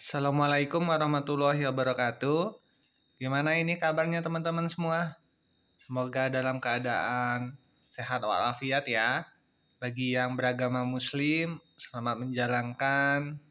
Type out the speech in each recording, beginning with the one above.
Assalamualaikum warahmatullahi wabarakatuh. Gimana ini kabarnya teman-teman semua? Semoga dalam keadaan sehat walafiat ya. Bagi yang beragama muslim, selamat menjalankan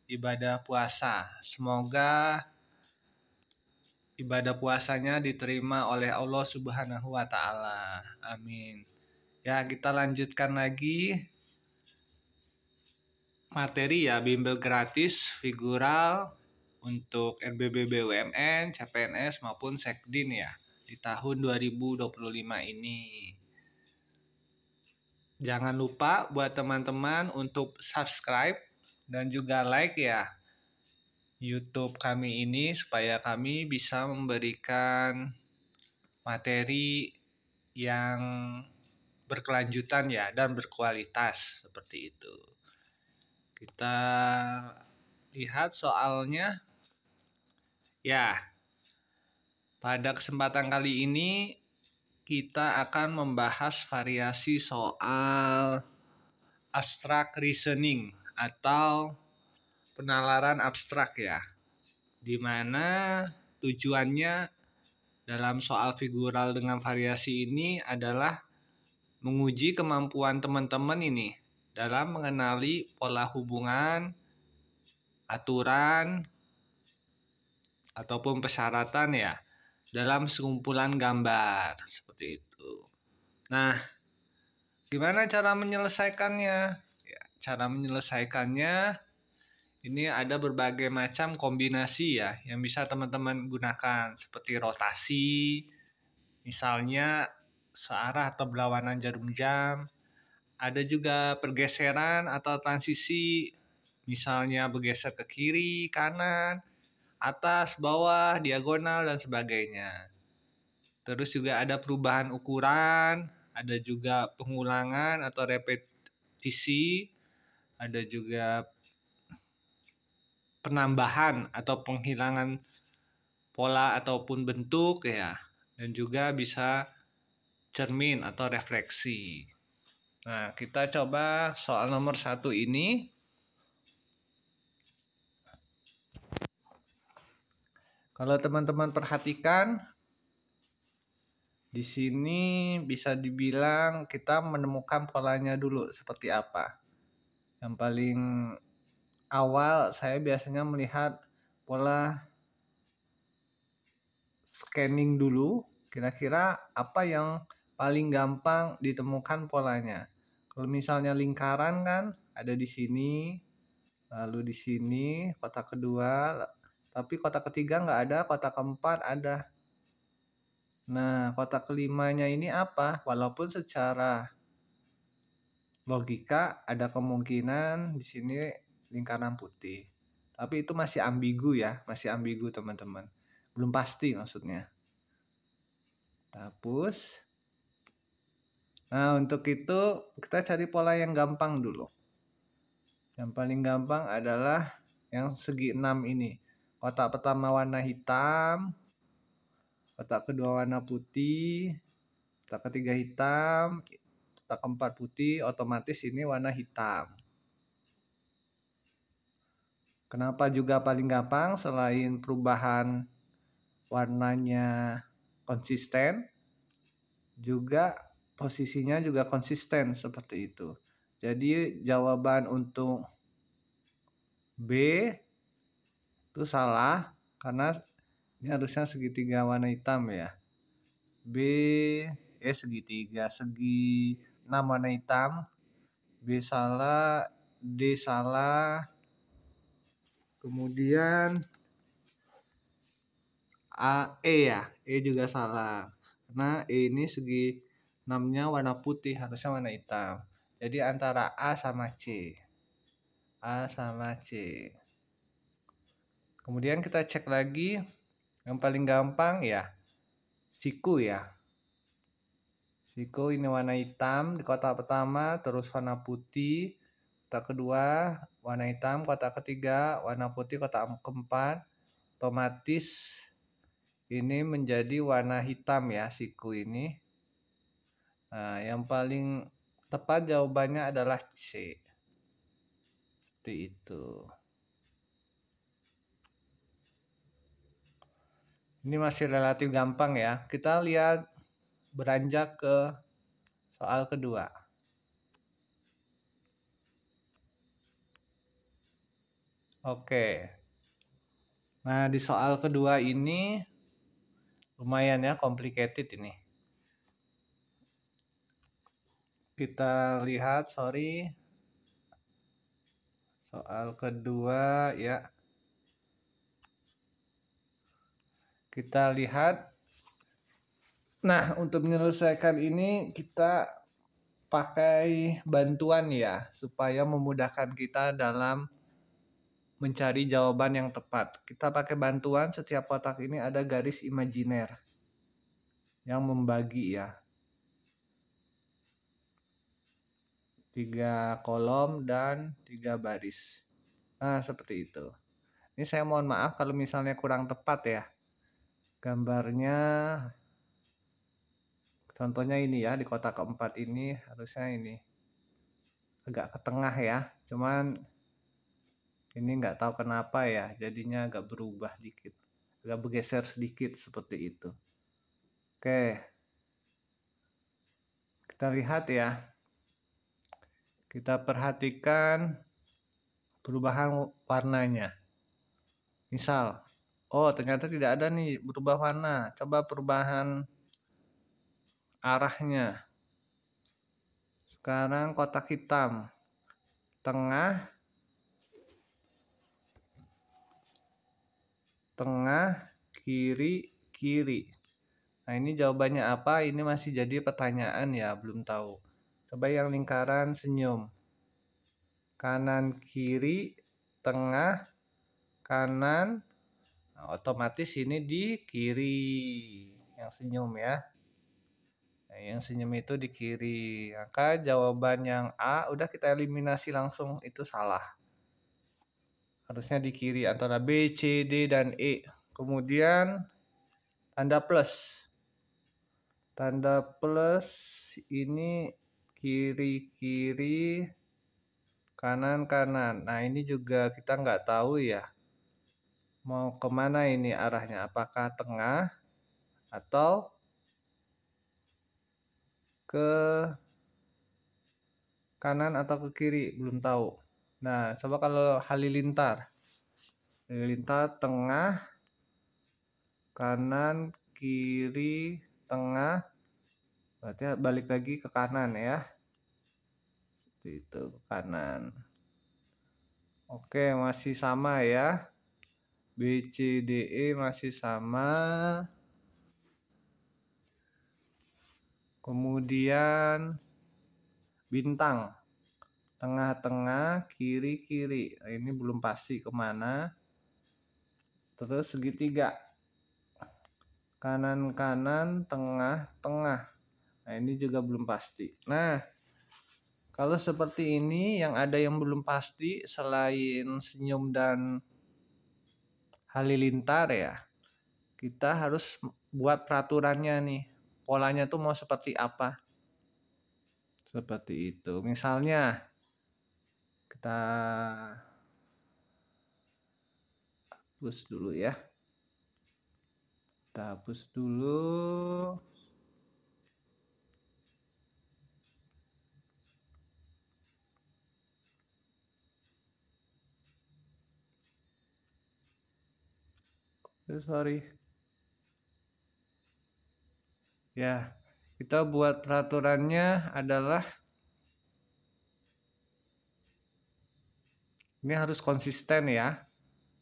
ibadah puasa. Semoga ibadah puasanya diterima oleh Allah Subhanahu wa taala. Amin. Ya, kita lanjutkan lagi materi ya, bimbel gratis figural untuk RBB BUMN, CPNS maupun Sekdin ya di tahun 2025 ini. Jangan lupa buat teman-teman untuk subscribe dan juga like ya YouTube kami ini supaya kami bisa memberikan materi yang berkelanjutan ya dan berkualitas seperti itu. Kita lihat soalnya. Ya, pada kesempatan kali ini kita akan membahas variasi soal abstract reasoning atau penalaran abstrak ya. Di mana tujuannya dalam soal figural dengan variasi ini adalah menguji kemampuan teman-teman ini dalam mengenali pola hubungan, aturan, ataupun persyaratan ya dalam sekumpulan gambar seperti itu. Nah, gimana cara menyelesaikannya? Ya, cara menyelesaikannya ini ada berbagai macam kombinasi ya yang bisa teman-teman gunakan seperti rotasi, misalnya searah atau berlawanan jarum jam. Ada juga pergeseran atau transisi, misalnya bergeser ke kiri, kanan, atas, bawah, diagonal, dan sebagainya. Terus juga ada perubahan ukuran, ada juga pengulangan atau repetisi, ada juga penambahan atau penghilangan pola ataupun bentuk ya, dan juga bisa cermin atau refleksi. Nah, kita coba soal nomor 1 ini. Kalau teman-teman perhatikan, di sini bisa dibilang kita menemukan polanya dulu seperti apa. Yang paling awal saya biasanya melihat pola scanning dulu. Kira-kira apa yang paling gampang ditemukan polanya. Kalau misalnya lingkaran kan ada di sini, lalu di sini kotak kedua, tapi kotak ketiga nggak ada, kotak keempat ada. Nah, kotak kelimanya ini apa? Walaupun secara logika ada kemungkinan di sini lingkaran putih. Tapi itu masih ambigu ya, masih ambigu teman-teman. Belum pasti maksudnya. Hapus. Nah, untuk itu kita cari pola yang gampang dulu. Yang paling gampang adalah yang segi 6 ini. Kotak pertama warna hitam, kotak kedua warna putih, kotak ketiga hitam, kotak keempat putih, otomatis ini warna hitam. Kenapa juga paling gampang? Selain perubahan warnanya konsisten, juga posisinya juga konsisten seperti itu. Jadi jawaban untuk B itu salah karena ini harusnya segitiga warna hitam ya. B segitiga, segi 6 warna hitam. B salah, D salah. Kemudian ya, E juga salah. Karena E ini segi 6-nya warna putih, harusnya warna hitam. Jadi antara A sama C. A sama C. Kemudian kita cek lagi yang paling gampang ya siku ya. Siku ini warna hitam di kotak pertama, terus warna putih kotak kedua, warna hitam kotak ketiga, warna putih kotak keempat. Otomatis ini menjadi warna hitam ya siku ini. Nah, yang paling tepat jawabannya adalah C. Seperti itu. Ini masih relatif gampang ya. Kita lihat beranjak ke soal kedua. Oke. Nah, di soal kedua ini lumayan ya complicated ini. Kita lihat, soal kedua ya. Kita lihat. Nah, untuk menyelesaikan ini kita pakai bantuan ya, supaya memudahkan kita dalam mencari jawaban yang tepat. Kita pakai bantuan, setiap kotak ini ada garis imajiner yang membagi ya. 3 kolom dan 3 baris. Nah, seperti itu. Ini saya mohon maaf kalau misalnya kurang tepat ya. Gambarnya, contohnya ini ya, di kotak keempat ini harusnya ini. Agak ke tengah ya, cuman ini nggak tahu kenapa ya, jadinya agak berubah dikit. Agak bergeser sedikit seperti itu. Oke. Kita lihat ya. Kita perhatikan perubahan warnanya. Misal, oh ternyata tidak ada nih berubah warna. Coba perubahan arahnya. Sekarang kotak hitam. Tengah, kiri, kiri. Nah ini jawabannya apa? Ini masih jadi pertanyaan ya, belum tahu. Coba yang lingkaran senyum. Kanan, kiri, tengah, kanan. Nah, otomatis ini di kiri. Yang senyum ya. Nah, yang senyum itu di kiri. Maka jawaban yang A udah kita eliminasi langsung, itu salah. Harusnya di kiri antara B, C, D, dan E. Kemudian tanda plus. Tanda plus ini kiri-kiri, kanan-kanan. Nah ini juga kita nggak tahu ya. Mau kemana ini arahnya? Apakah tengah atau ke kanan atau ke kiri? Belum tahu. Nah coba kalau halilintar. Halilintar tengah, kanan, kiri, tengah. Berarti balik lagi ke kanan ya. Seperti itu, ke kanan. Oke, masih sama ya. B, C, D, E masih sama. Kemudian bintang. Tengah-tengah, kiri-kiri. Nah, ini belum pasti kemana. Terus segitiga. Kanan-kanan, tengah-tengah. Nah, ini juga belum pasti. Nah, kalau seperti ini yang ada yang belum pasti selain senyum dan halilintar ya. Kita harus buat peraturannya nih. Polanya tuh mau seperti apa? Seperti itu. Misalnya kita hapus dulu ya. Kita hapus dulu. Sorry. Ya, kita buat peraturannya adalah ini harus konsisten ya.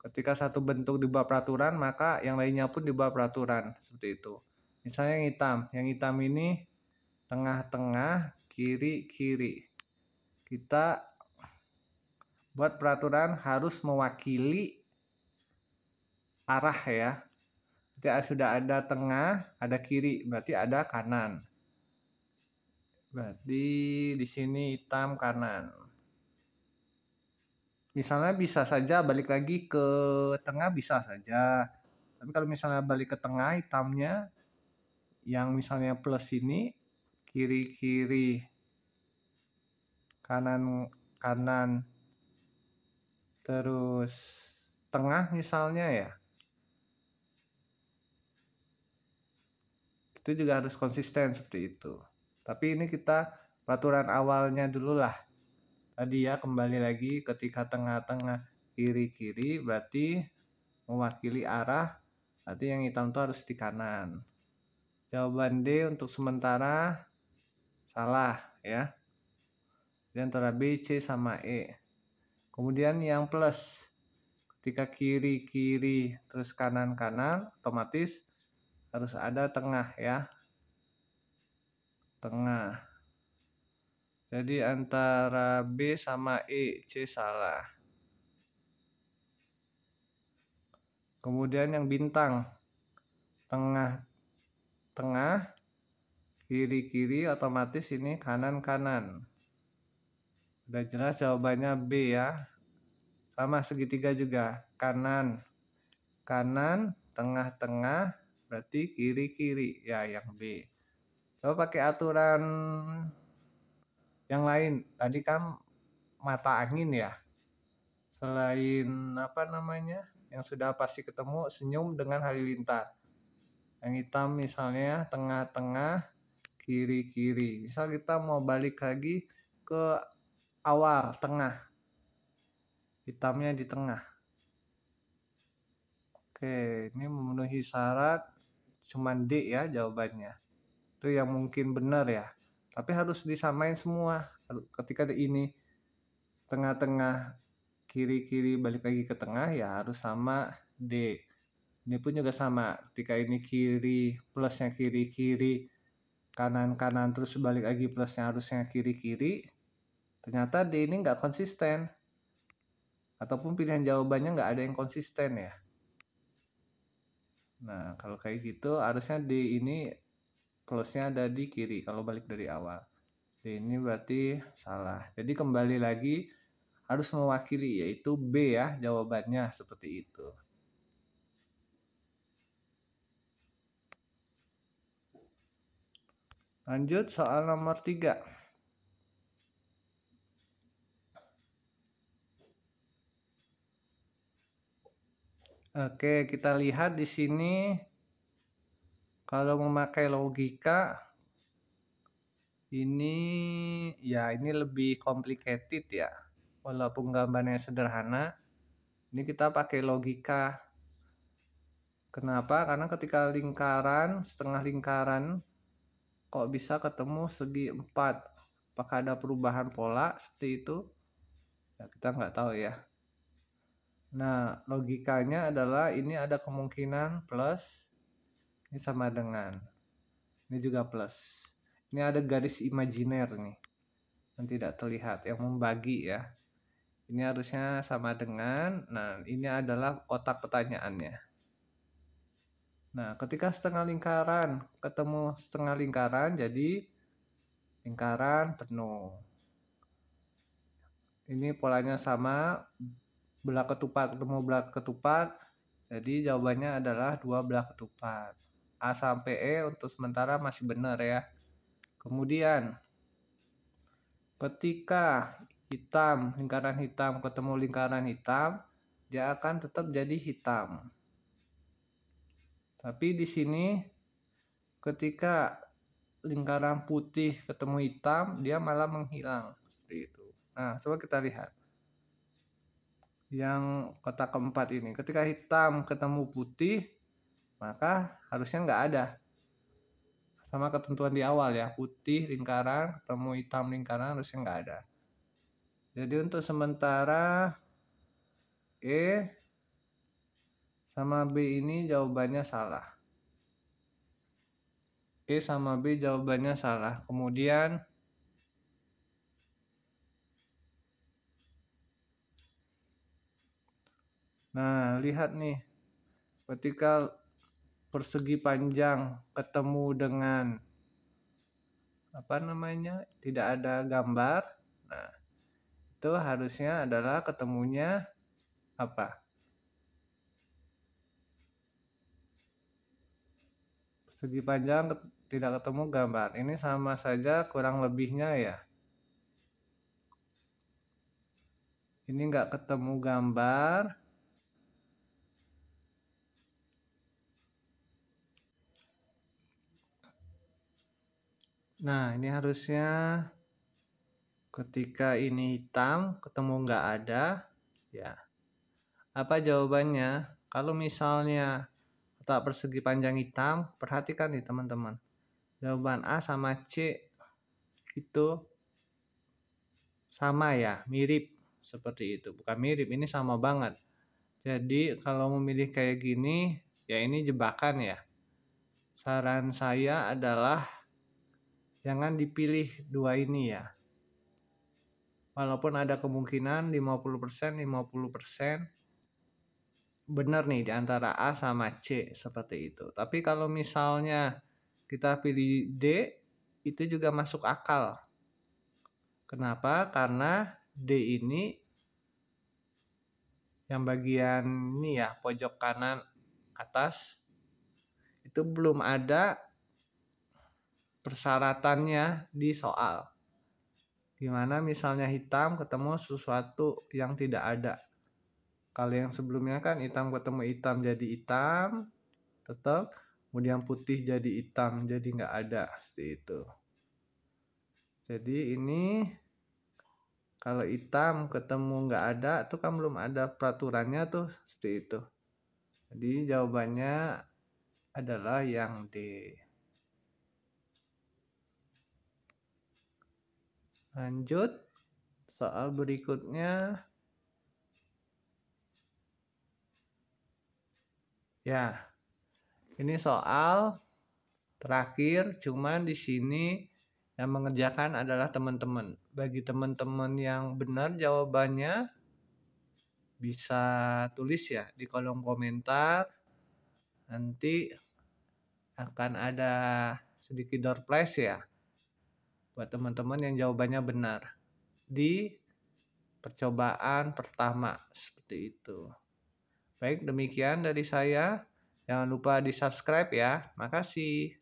Ketika satu bentuk dibuat peraturan, maka yang lainnya pun dibuat peraturan. Seperti itu. Misalnya yang hitam. Yang hitam ini tengah-tengah, kiri-kiri. Kita buat peraturan harus mewakili arah ya. Berarti sudah ada tengah, ada kiri, berarti ada kanan. Berarti di sini hitam kanan. Misalnya bisa saja balik lagi ke tengah, bisa saja. Tapi kalau misalnya balik ke tengah hitamnya, yang misalnya plus ini, kiri-kiri, kanan-kanan, terus tengah misalnya ya. Itu juga harus konsisten seperti itu. Tapi ini kita peraturan awalnya dulu lah. Tadi ya, kembali lagi ketika tengah-tengah kiri-kiri berarti mewakili arah, berarti yang hitam itu harus di kanan. Jawaban D untuk sementara salah ya. Di antara B, C, sama E. Kemudian yang plus, ketika kiri-kiri terus kanan-kanan, otomatis harus ada tengah ya. Tengah. Jadi antara B sama E, C salah. Kemudian yang bintang, tengah-tengah, kiri-kiri, otomatis ini kanan-kanan. Udah jelas jawabannya B ya. Sama segitiga juga, kanan, kanan, tengah-tengah, berarti kiri-kiri. Ya, yang B. Coba pakai aturan yang lain. Tadi kan mata angin ya. Selain apa namanya, yang sudah pasti ketemu, senyum dengan halilintar. Yang hitam misalnya tengah-tengah, kiri-kiri. Misal kita mau balik lagi ke awal, tengah. Hitamnya di tengah. Oke, ini memenuhi syarat, cuman D ya jawabannya. Itu yang mungkin benar ya. Tapi harus disamain semua. Ketika ini tengah-tengah, kiri-kiri balik lagi ke tengah, ya harus sama D. Ini pun juga sama. Ketika ini kiri, plusnya kiri-kiri, kanan-kanan, terus balik lagi plusnya harusnya kiri-kiri. Ternyata D ini nggak konsisten. Ataupun pilihan jawabannya nggak ada yang konsisten ya. Nah, kalau kayak gitu harusnya D ini plusnya ada di kiri kalau balik dari awal. D ini berarti salah. Jadi kembali lagi harus mewakili, yaitu B ya jawabannya seperti itu. Lanjut soal nomor 3. Oke, kita lihat di sini kalau memakai logika ini ya ini lebih complicated ya. Walaupun gambarnya sederhana, ini kita pakai logika. Kenapa? Karena ketika lingkaran, setengah lingkaran kok bisa ketemu segi 4. Apakah ada perubahan pola seperti itu? Ya, kita nggak tahu ya. Nah, logikanya adalah ini ada kemungkinan plus, ini sama dengan, ini juga plus. Ini ada garis imajiner nih, yang tidak terlihat, yang membagi ya. Ini harusnya sama dengan, nah ini adalah kotak pertanyaannya. Nah, ketika setengah lingkaran ketemu setengah lingkaran, jadi lingkaran penuh. Ini polanya sama, belah ketupat ketemu belah ketupat, jadi jawabannya adalah 2 belah ketupat. A sampai E untuk sementara masih benar ya. Kemudian ketika hitam, lingkaran hitam ketemu lingkaran hitam, dia akan tetap jadi hitam. Tapi di sini ketika lingkaran putih ketemu hitam, dia malah menghilang seperti itu. Nah, coba kita lihat. Yang kotak keempat ini, ketika hitam ketemu putih, maka harusnya nggak ada. Sama ketentuan di awal ya, putih lingkaran ketemu hitam lingkaran harusnya nggak ada. Jadi untuk sementara E sama B ini jawabannya salah. E sama B jawabannya salah. Kemudian nah, lihat nih. Ketika persegi panjang ketemu dengan apa namanya? Tidak ada gambar. Nah, itu harusnya adalah ketemunya apa? Persegi panjang tidak ketemu gambar. Ini sama saja kurang lebihnya ya. Ini nggak ketemu gambar. Nah, ini harusnya ketika ini hitam ketemu nggak ada, ya. Apa jawabannya? Kalau misalnya kotak persegi panjang hitam, perhatikan nih teman-teman. Jawaban A sama C itu sama ya, mirip seperti itu. Bukan mirip, ini sama banget. Jadi kalau memilih kayak gini, ya ini jebakan ya. Saran saya adalah jangan dipilih dua ini ya. Walaupun ada kemungkinan 50%, 50% benar nih di antara A sama C seperti itu. Tapi kalau misalnya kita pilih D, itu juga masuk akal. Kenapa? Karena D ini yang bagian ini ya, pojok kanan atas itu belum ada persyaratannya di soal. Gimana misalnya hitam ketemu sesuatu yang tidak ada. Kalau yang sebelumnya kan hitam ketemu hitam jadi hitam, tetap. Kemudian putih jadi hitam, jadi nggak ada seperti itu. Jadi ini kalau hitam ketemu nggak ada, itu kan belum ada peraturannya tuh seperti itu. Jadi jawabannya adalah yang D. Lanjut, soal berikutnya. Ya, ini soal terakhir, cuman di sini yang mengerjakan adalah teman-teman. Bagi teman-teman yang benar jawabannya, bisa tulis ya di kolom komentar. Nanti akan ada sedikit door prize ya buat teman-teman yang jawabannya benar di percobaan pertama seperti itu. Baik, demikian dari saya. Jangan lupa di-subscribe ya. Makasih.